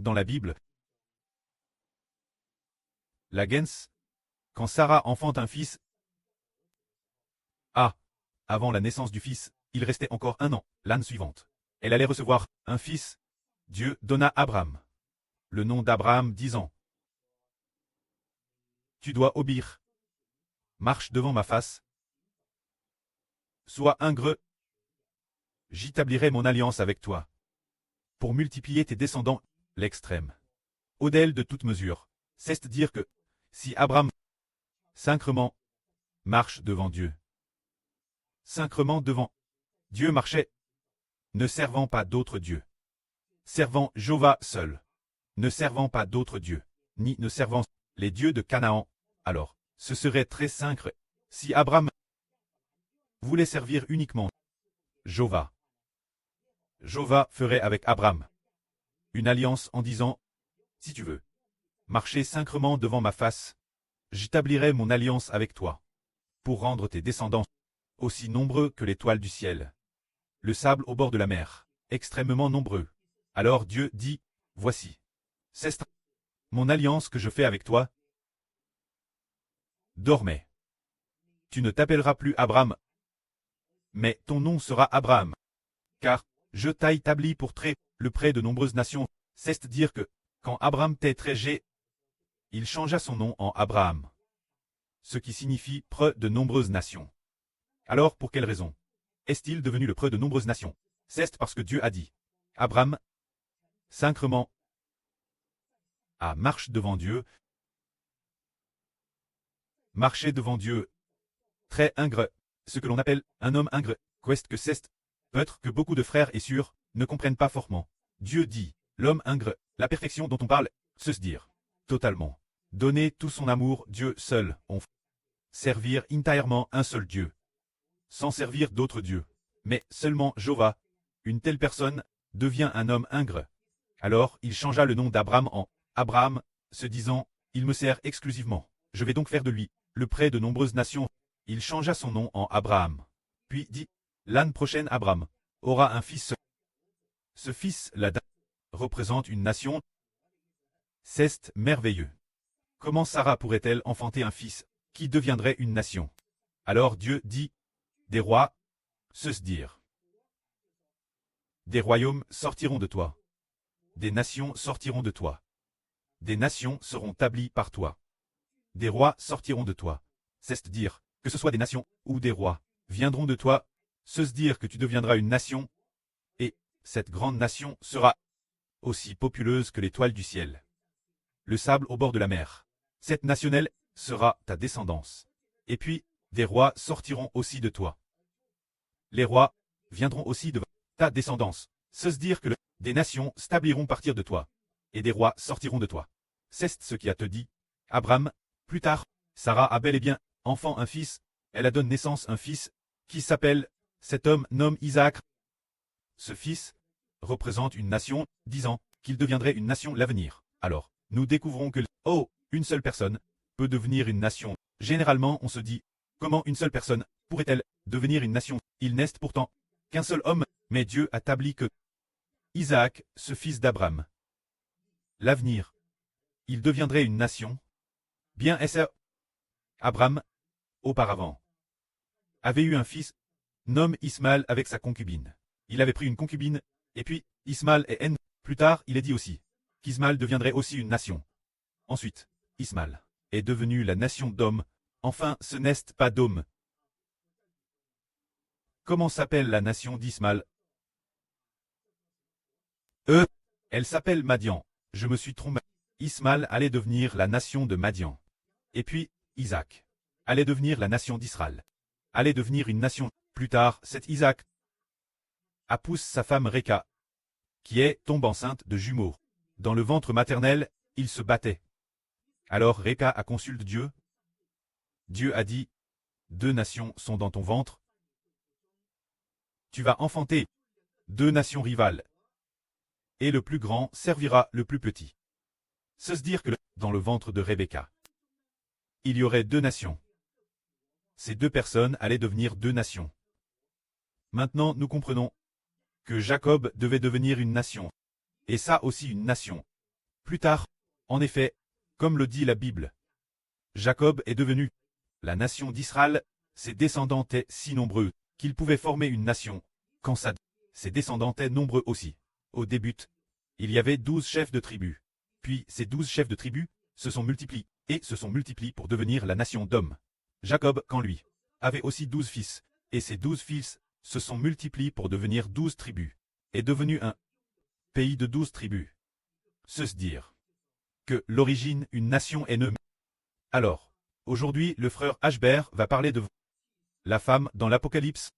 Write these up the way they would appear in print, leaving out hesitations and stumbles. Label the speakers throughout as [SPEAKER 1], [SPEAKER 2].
[SPEAKER 1] Dans la Bible, la gens, quand Sarah enfante un fils, avant la naissance du fils, il restait encore 1 an, l'année suivante. Elle allait recevoir un fils. Dieu donna Abraham le nom d'Abraham, disant: Tu dois obéir. Marche devant ma face. Sois ingrat. J'établirai mon alliance avec toi, pour multiplier tes descendants, l'extrême. Au-delà de toute mesure, c'est dire que, si Abraham, sincèrement, marche devant Dieu, sincèrement devant Dieu marchait, ne servant pas d'autres dieux, servant Jéhovah seul, ne servant pas d'autres dieux, ni ne servant les dieux de Canaan, alors, ce serait très simple, si Abraham voulait servir uniquement Jéhovah. Jéhovah ferait avec Abraham une alliance en disant: Si tu veux marcher sincèrement devant ma face, j'établirai mon alliance avec toi, pour rendre tes descendants aussi nombreux que l'étoile du ciel, le sable au bord de la mer, extrêmement nombreux. Alors Dieu dit: Voici, c'est mon alliance que je fais avec toi. Dormez. Tu ne t'appelleras plus Abraham, mais ton nom sera Abraham, car je t'ai établi pour très le près de nombreuses nations. C'est dire que, quand Abraham était très âgé, il changea son nom en Abraham, ce qui signifie près de nombreuses nations. Alors pour quelle raison est-il devenu le près de nombreuses nations? C'est parce que Dieu a dit: Abraham, sincèrement, marche devant Dieu. Marcher devant Dieu, très ingrat, ce que l'on appelle un homme ingrat, qu'est-ce que c'est? Peut-être que beaucoup de frères et sœurs ne comprennent pas fortement. Dieu dit, l'homme ingrat, la perfection dont on parle, se dire totalement. Donner tout son amour, Dieu seul, servir entièrement un seul Dieu, sans servir d'autres dieux, mais seulement Jéhovah. Une telle personne devient un homme ingrat. Alors il changea le nom d'Abraham en Abraham, se disant: Il me sert exclusivement, je vais donc faire de lui le près de nombreuses nations. Il changea son nom en Abraham, puis dit: L'année prochaine Abraham aura un fils. Ce fils, l'Adam, représente une nation. C'est merveilleux. Comment Sarah pourrait-elle enfanter un fils qui deviendrait une nation? Alors Dieu dit: Des rois, se dire. Des royaumes sortiront de toi. Des nations sortiront de toi. Des nations seront établies par toi. Des rois sortiront de toi. C'est dire, que ce soit des nations ou des rois, viendront de toi, se dire que tu deviendras une nation, et cette grande nation sera aussi populeuse que l'étoile du ciel, le sable au bord de la mer. Cette nationnelle sera ta descendance. Et puis, des rois sortiront aussi de toi. Les rois viendront aussi de ta descendance, se dire que des nations s'établiront partir de toi, et des rois sortiront de toi. C'est ce qui a te dit, Abraham. Plus tard, Sarah a bel et bien enfant un fils, elle a donné naissance un fils, qui s'appelle, cet homme nomme Isaac. Ce fils représente une nation, disant qu'il deviendrait une nation l'avenir. Alors, nous découvrons que, une seule personne peut devenir une nation. Généralement on se dit, comment une seule personne pourrait-elle devenir une nation? Il n'est pourtant qu'un seul homme, mais Dieu a établi que Isaac, ce fils d'Abraham, l'avenir, il deviendrait une nation. Bien est-ce Abraham, auparavant, avait eu un fils, nommé Ismaël avec sa concubine. Il avait pris une concubine, et puis, Ismaël et N. Plus tard, il est dit aussi qu'Ismaël deviendrait aussi une nation. Ensuite, Ismaël est devenu la nation d'hommes. Enfin, ce n'est pas d'hommes. Comment s'appelle la nation d'Ismaël? Elle s'appelle Madian. Je me suis trompé. Ismaël allait devenir la nation de Madian. Et puis, Isaac allait devenir la nation d'Israël. Allait devenir une nation. Plus tard, cet Isaac épouse sa femme Réka, qui tombe enceinte de jumeaux. Dans le ventre maternel, il se battait. Alors Réka a consulté Dieu. Dieu a dit: 2 nations sont dans ton ventre. Tu vas enfanter 2 nations rivales. Et le plus grand servira le plus petit. Se dire que dans le ventre de Rebecca, il y aurait 2 nations. Ces 2 personnes allaient devenir 2 nations. Maintenant nous comprenons que Jacob devait devenir une nation. Et ça aussi une nation. Plus tard, en effet, comme le dit la Bible, Jacob est devenu la nation d'Israël, ses descendants étaient si nombreux qu'ils pouvaient former une nation, quand ses descendants étaient nombreux aussi. Au début, il y avait 12 chefs de tribus. Puis ces 12 chefs de tribus se sont multipliés, et se sont multipliés pour devenir la nation d'hommes. Jacob, quand lui, avait aussi 12 fils, et ces 12 fils se sont multipliés pour devenir 12 tribus, est devenu un pays de 12 tribus. Se dire que l'origine, une nation est née. Alors, aujourd'hui, le frère Ashbert va parler de la femme dans l'Apocalypse.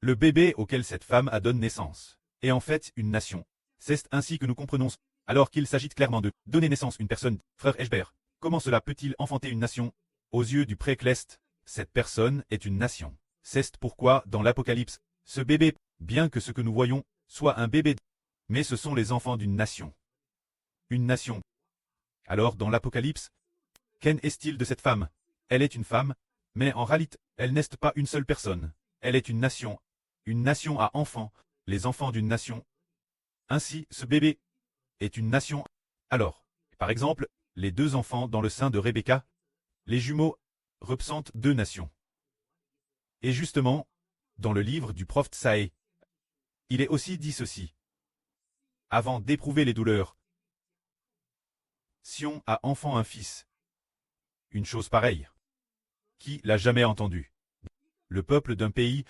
[SPEAKER 1] Le bébé auquel cette femme a donné naissance est en fait une nation. C'est ainsi que nous comprenons, alors qu'il s'agit clairement de donner naissance à une personne. Frère Ashbert, comment cela peut-il enfanter une nation? Aux yeux du précleste, cette personne est une nation. C'est pourquoi, dans l'Apocalypse, ce bébé, bien que ce que nous voyons, soit un bébé, mais ce sont les enfants d'une nation. Une nation. Alors, dans l'Apocalypse, qu'en est-il de cette femme? Elle est une femme, mais en réalité, elle n'est pas une seule personne. Elle est une nation. Une nation a enfants, les enfants d'une nation. Ainsi, ce bébé est une nation. Alors, par exemple, les deux enfants dans le sein de Rebecca, les jumeaux, représentent deux nations. Et justement, dans le livre du prophète Saé, il est aussi dit ceci. Avant d'éprouver les douleurs, Sion a enfant un fils. Une chose pareille. Qui l'a jamais entendu? Le peuple d'un pays,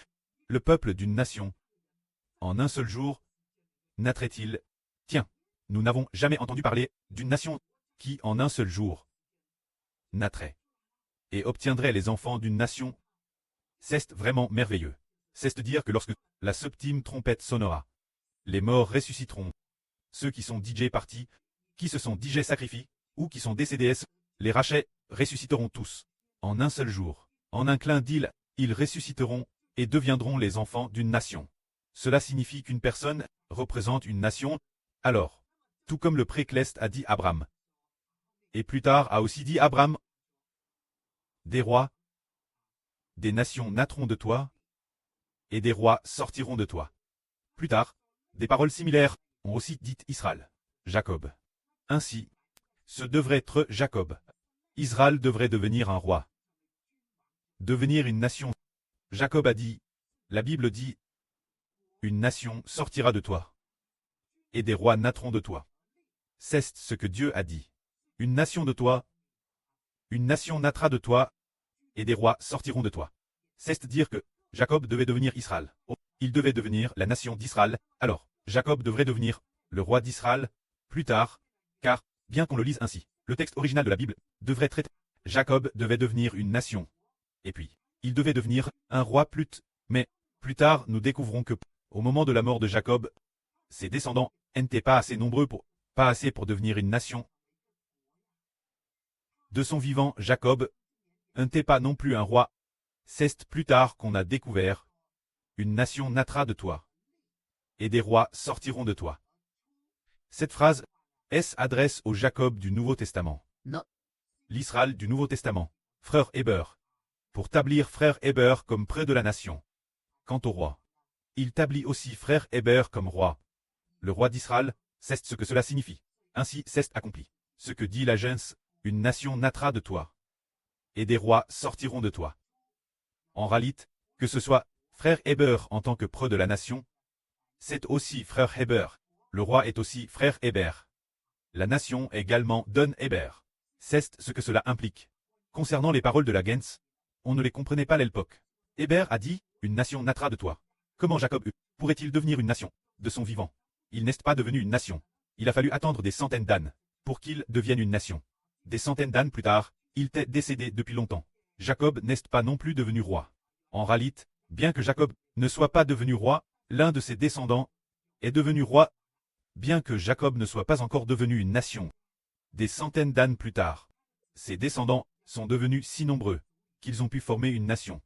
[SPEAKER 1] le peuple d'une nation. En un seul jour, naîtrait-il? Tiens, nous n'avons jamais entendu parler d'une nation qui, en un seul jour, naîtrait et obtiendrait les enfants d'une nation. C'est vraiment merveilleux. C'est dire que lorsque la septième trompette sonnera, les morts ressusciteront. Ceux qui sont DJ partis, qui se sont DJ sacrifiés, ou qui sont décédés, les rachets, ressusciteront tous. En un seul jour, en un clin d'œil, ils ressusciteront et deviendront les enfants d'une nation. Cela signifie qu'une personne représente une nation. Alors, tout comme le précleste a dit Abraham, et plus tard a aussi dit Abraham, des rois, des nations naîtront de toi, et des rois sortiront de toi. Plus tard, des paroles similaires ont aussi dit Israël, Jacob. Ainsi, ce devrait être Jacob. Israël devrait devenir un roi. Devenir une nation. Jacob a dit, la Bible dit, une nation sortira de toi, et des rois naîtront de toi. C'est ce que Dieu a dit. Une nation de toi, une nation naîtra de toi, et des rois sortiront de toi. C'est dire que Jacob devait devenir Israël. Il devait devenir la nation d'Israël. Alors, Jacob devrait devenir le roi d'Israël plus tard, car, bien qu'on le lise ainsi, le texte original de la Bible devrait traiter. Jacob devait devenir une nation. Et puis, il devait devenir un roi mais plus tard nous découvrons que, au moment de la mort de Jacob, ses descendants n'étaient pas assez nombreux pas assez pour devenir une nation. De son vivant, Jacob n'était pas non plus un roi. C'est plus tard qu'on a découvert, une nation naîtra de toi, et des rois sortiront de toi. Cette phrase s'adresse au Jacob du Nouveau Testament.
[SPEAKER 2] Non.
[SPEAKER 1] L'Israël du Nouveau Testament, frère Héber, pour établir frère Héber comme près de la nation. Quant au roi, il établit aussi frère Héber comme roi. Le roi d'Israël, c'est ce que cela signifie. Ainsi c'est accompli. Ce que dit la Genèse, une nation naîtra de toi, et des rois sortiront de toi. En réalité, que ce soit frère Héber en tant que preux de la nation, c'est aussi frère Héber. Le roi est aussi frère Héber. La nation également donne Héber. C'est ce que cela implique. Concernant les paroles de la Genèse, on ne les comprenait pas à l'époque. Héber a dit, une nation naîtra de toi. Comment Jacob pourrait-il devenir une nation de son vivant? Il n'est pas devenu une nation. Il a fallu attendre des centaines d'années pour qu'il devienne une nation. Des centaines d'années plus tard, il était décédé depuis longtemps. Jacob n'est pas non plus devenu roi. En réalité, bien que Jacob ne soit pas devenu roi, l'un de ses descendants est devenu roi, bien que Jacob ne soit pas encore devenu une nation. Des centaines d'années plus tard, ses descendants sont devenus si nombreux qu'ils ont pu former une nation.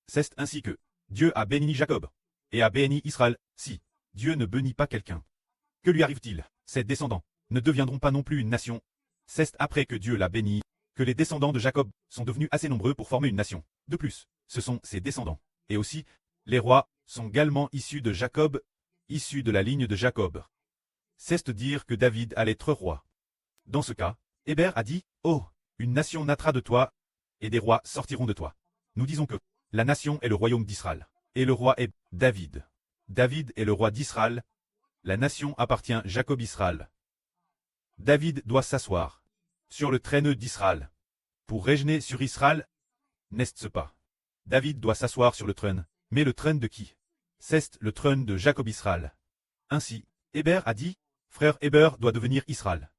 [SPEAKER 1] C'est ainsi que Dieu a béni Jacob et a béni Israël. Si Dieu ne bénit pas quelqu'un, que lui arrive-t-il? Ses descendants ne deviendront pas non plus une nation. C'est après que Dieu l'a béni que les descendants de Jacob sont devenus assez nombreux pour former une nation. De plus, ce sont ses descendants. Et aussi, les rois sont également issus de Jacob, issus de la ligne de Jacob. C'est dire que David allait être roi. Dans ce cas, Héber a dit, oh, une nation naîtra de toi, et des rois sortiront de toi. Nous disons que la nation est le royaume d'Israël, et le roi est David. David est le roi d'Israël, la nation appartient Jacob-Israël. David doit s'asseoir sur le trône d'Israël. Pour régner sur Israël, n'est-ce pas? David doit s'asseoir sur le trône, mais le trône de qui? C'est le trône de Jacob-Israël. Ainsi, Héber a dit, frère Héber doit devenir Israël.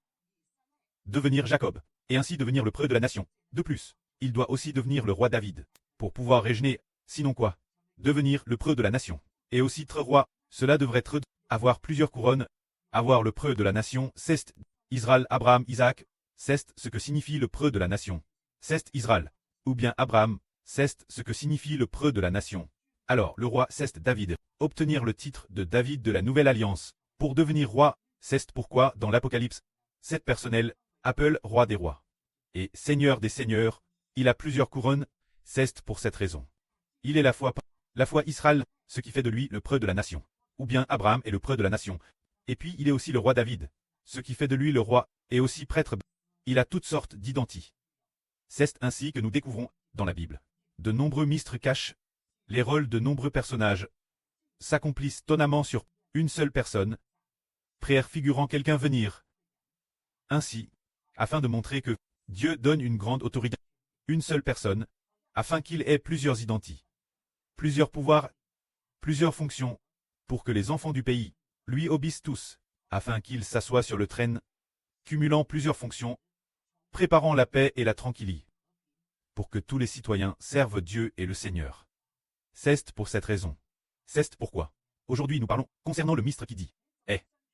[SPEAKER 1] Devenir Jacob, et ainsi devenir le preux de la nation. De plus, il doit aussi devenir le roi David, pour pouvoir régner, sinon quoi? Devenir le preux de la nation. Et aussi très roi, cela devrait être avoir plusieurs couronnes, avoir le preux de la nation, c'est Israël, Abraham, Isaac, c'est ce que signifie le preux de la nation. C'est Israël, ou bien Abraham, c'est ce que signifie le preux de la nation. Alors le roi c'est David, obtenir le titre de David de la nouvelle alliance, pour devenir roi, c'est pourquoi dans l'Apocalypse, cette personnel appelle roi des rois. Et seigneur des seigneurs, il a plusieurs couronnes, c'est pour cette raison. Il est la foi Israël, ce qui fait de lui le preux de la nation. Ou bien Abraham est le preux de la nation. Et puis il est aussi le roi David, ce qui fait de lui le roi, et aussi prêtre. Il a toutes sortes d'identités. C'est ainsi que nous découvrons, dans la Bible, de nombreux mystères cachent, les rôles de nombreux personnages s'accomplissent tonnamment sur une seule personne, préfigurant quelqu'un venir. Ainsi, afin de montrer que Dieu donne une grande autorité à une seule personne, afin qu'il ait plusieurs identités, plusieurs pouvoirs, plusieurs fonctions, pour que les enfants du pays lui obéissent tous, afin qu'il s'assoie sur le trône, cumulant plusieurs fonctions, préparant la paix et la tranquillité, pour que tous les citoyens servent Dieu et le Seigneur. C'est pour cette raison. C'est pourquoi, aujourd'hui nous parlons concernant le mystère qui dit,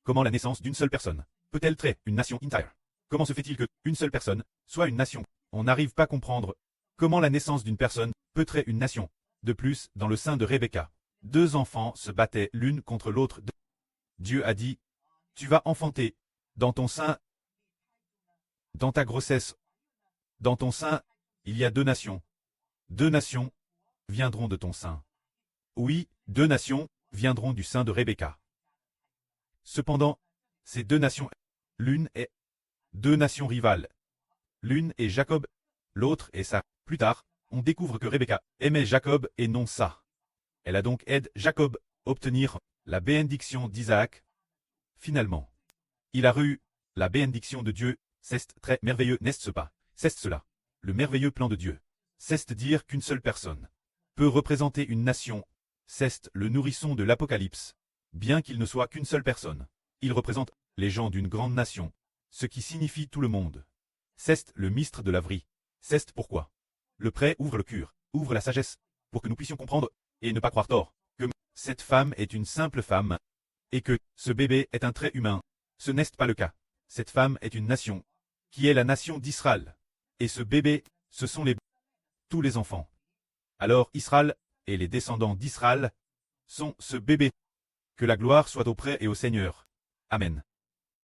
[SPEAKER 1] comment la naissance d'une seule personne peut-elle créer une nation entire? Comment se fait-il que une seule personne soit une nation? On n'arrive pas à comprendre comment la naissance d'une personne peut créer une nation. De plus, dans le sein de Rebecca, deux enfants se battaient l'une contre l'autre. Dieu a dit, tu vas enfanter, dans ton sein, dans ta grossesse, dans ton sein, il y a deux nations. Deux nations viendront de ton sein. Oui, deux nations viendront du sein de Rebecca. Cependant, ces deux nations, l'une est deux nations rivales. L'une est Jacob, l'autre est Sa. Plus tard, on découvre que Rebecca aimait Jacob et non Sa. Elle a donc aidé Jacob à obtenir la bénédiction d'Isaac. Finalement, il a reçu la bénédiction de Dieu. C'est très merveilleux, n'est-ce pas? C'est cela, le merveilleux plan de Dieu. C'est dire qu'une seule personne peut représenter une nation. C'est le nourrisson de l'Apocalypse. Bien qu'il ne soit qu'une seule personne, il représente les gens d'une grande nation, ce qui signifie tout le monde. C'est le mystère de la vie. C'est pourquoi le prêt ouvre le cœur, ouvre la sagesse, pour que nous puissions comprendre, et ne pas croire tort, que cette femme est une simple femme, et que ce bébé est un trait humain. Ce n'est pas le cas. Cette femme est une nation, qui est la nation d'Israël. Et ce bébé, ce sont tous les enfants. Alors Israël, et les descendants d'Israël, sont ce bébé. Que la gloire soit auprès et au Seigneur. Amen.